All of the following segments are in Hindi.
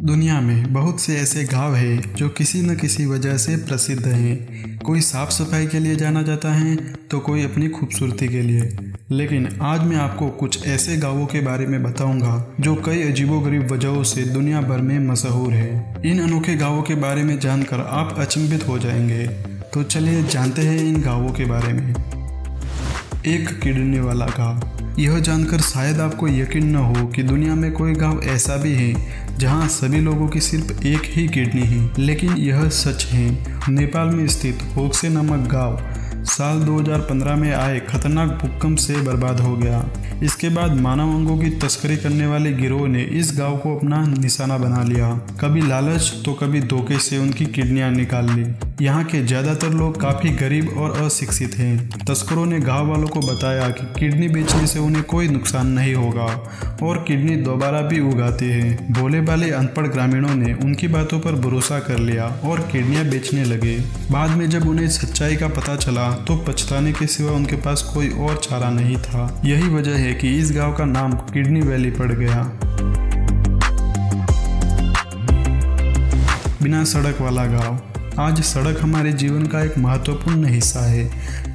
दुनिया में बहुत से ऐसे गांव हैं जो किसी न किसी वजह से प्रसिद्ध हैं। कोई साफ सफाई के लिए जाना जाता है तो कोई अपनी खूबसूरती के लिए। लेकिन आज मैं आपको कुछ ऐसे गांवों के बारे में बताऊंगा जो कई अजीबोगरीब वजहों से दुनिया भर में मशहूर है। इन अनोखे गांवों के बारे में जानकर आप अचंभित हो जाएंगे। तो चलिए जानते हैं इन गांवों के बारे में। एक किडनी वाला गांव। यह जानकर शायद आपको यकीन न हो कि दुनिया में कोई गांव ऐसा भी है जहां सभी लोगों की सिर्फ एक ही किडनी है, लेकिन यह सच है। नेपाल में स्थित होक्से नामक गांव साल 2015 में आए खतरनाक भूकंप से बर्बाद हो गया। इसके बाद मानव अंगों की तस्करी करने वाले गिरोह ने इस गांव को अपना निशाना बना लिया। कभी लालच तो कभी धोखे से उनकी किडनियां निकाल ली। यहाँ के ज्यादातर लोग काफी गरीब और अशिक्षित हैं। तस्करों ने गांव वालों को बताया कि किडनी बेचने से उन्हें कोई नुकसान नहीं होगा और किडनी दोबारा भी उगाते हैं। भोले भाले अनपढ़ ग्रामीणों ने उनकी बातों पर भरोसा कर लिया और किडनियां बेचने लगे। बाद में जब उन्हें सच्चाई का पता चला तो पछताने के सिवा उनके पास कोई और चारा नहीं था। यही वजह है कि इस गांव का नाम किडनी वैली पड़ गया। बिना सड़क वाला गांव। आज सड़क हमारे जीवन का एक महत्वपूर्ण हिस्सा है,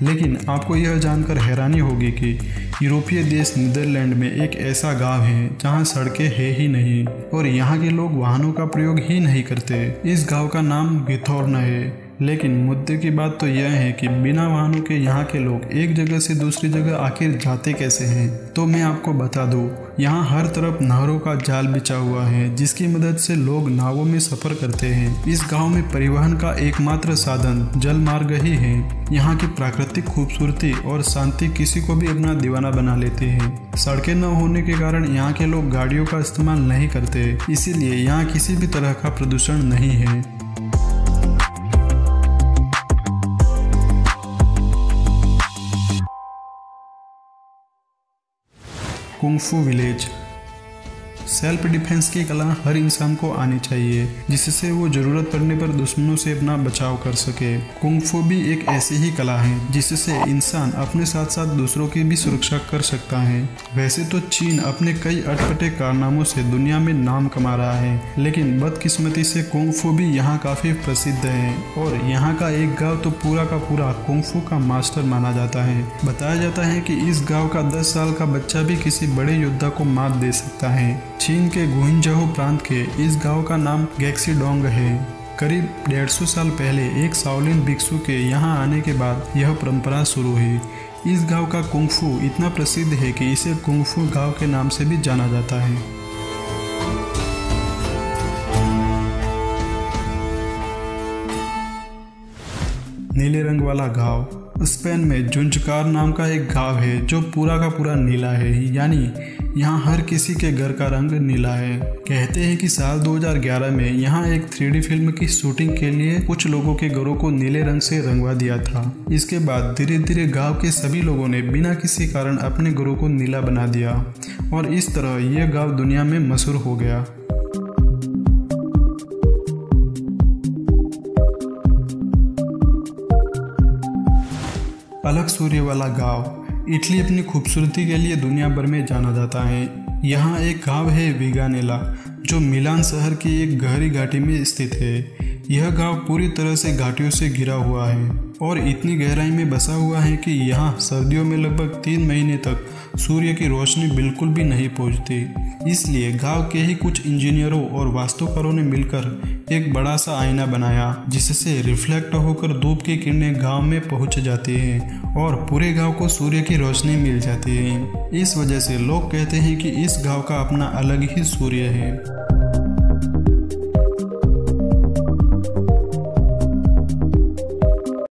लेकिन आपको यह जानकर हैरानी होगी कि यूरोपीय देश नीदरलैंड में एक ऐसा गांव है जहां सड़कें है ही नहीं और यहाँ के लोग वाहनों का प्रयोग ही नहीं करते। इस गांव का नाम गिथोर्न है। लेकिन मुद्दे की बात तो यह है कि बिना वाहनों के यहाँ के लोग एक जगह से दूसरी जगह आखिर जाते कैसे हैं। तो मैं आपको बता दूं, यहाँ हर तरफ नहरों का जाल बिछा हुआ है जिसकी मदद से लोग नावों में सफर करते हैं। इस गांव में परिवहन का एकमात्र साधन जल मार्ग ही है। यहाँ की प्राकृतिक खूबसूरती और शांति किसी को भी अपना दीवाना बना लेती है। सड़कें न होने के कारण यहाँ के लोग गाड़ियों का इस्तेमाल नहीं करते, इसीलिए यहाँ किसी भी तरह का प्रदूषण नहीं है। Kung fu village. सेल्फ डिफेंस की कला हर इंसान को आनी चाहिए जिससे वो जरूरत पड़ने पर दुश्मनों से अपना बचाव कर सके। कुंग-फू भी एक ऐसी ही कला है जिससे इंसान अपने साथ साथ दूसरों की भी सुरक्षा कर सकता है। वैसे तो चीन अपने कई अटपटे कारनामों से दुनिया में नाम कमा रहा है, लेकिन बदकिस्मती से कुंग-फू भी यहाँ काफी प्रसिद्ध है और यहाँ का एक गाँव तो पूरा का पूरा कुंग-फू का मास्टर माना जाता है। बताया जाता है कि इस गाँव का 10 साल का बच्चा भी किसी बड़े योद्धा को मात दे सकता है। चीन के गुइंझहू प्रांत के इस गांव का नाम गैक्सीडोंग है। करीब 150 साल पहले एक शाओलिन भिक्षु के यहाँ आने के बाद यह परंपरा शुरू हुई। इस गांव का कुंग-फू इतना प्रसिद्ध है कि इसे कुंग-फू गांव के नाम से भी जाना जाता है। नीले रंग वाला गांव। स्पेन में जुंजकार नाम का एक गांव है जो पूरा का पूरा नीला है, यानी यहाँ हर किसी के घर का रंग नीला है। कहते हैं कि साल 2011 में यहाँ एक 3D फिल्म की शूटिंग के लिए कुछ लोगों के घरों को नीले रंग से रंगवा दिया था। इसके बाद धीरे धीरे गांव के सभी लोगों ने बिना किसी कारण अपने घरों को नीला बना दिया और इस तरह यह गांव दुनिया में मशहूर हो गया। अलग सूर्य वाला गांव। इटली अपनी खूबसूरती के लिए दुनिया भर में जाना जाता है। यहाँ एक गांव है विगानेला जो मिलान शहर की एक गहरी घाटी में स्थित है। यह गांव पूरी तरह से घाटियों से घिरा हुआ है और इतनी गहराई में बसा हुआ है कि यहाँ सर्दियों में लगभग 3 महीने तक सूर्य की रोशनी बिल्कुल भी नहीं पहुँचती। इसलिए गांव के ही कुछ इंजीनियरों और वास्तुकारों ने मिलकर एक बड़ा सा आईना बनाया जिससे रिफ्लेक्ट होकर धूप की किरणें गांव में पहुंच जाती हैं और पूरे गांव को सूर्य की रोशनी मिल जाती है। इस वजह से लोग कहते हैं कि इस गांव का अपना अलग ही सूर्य है।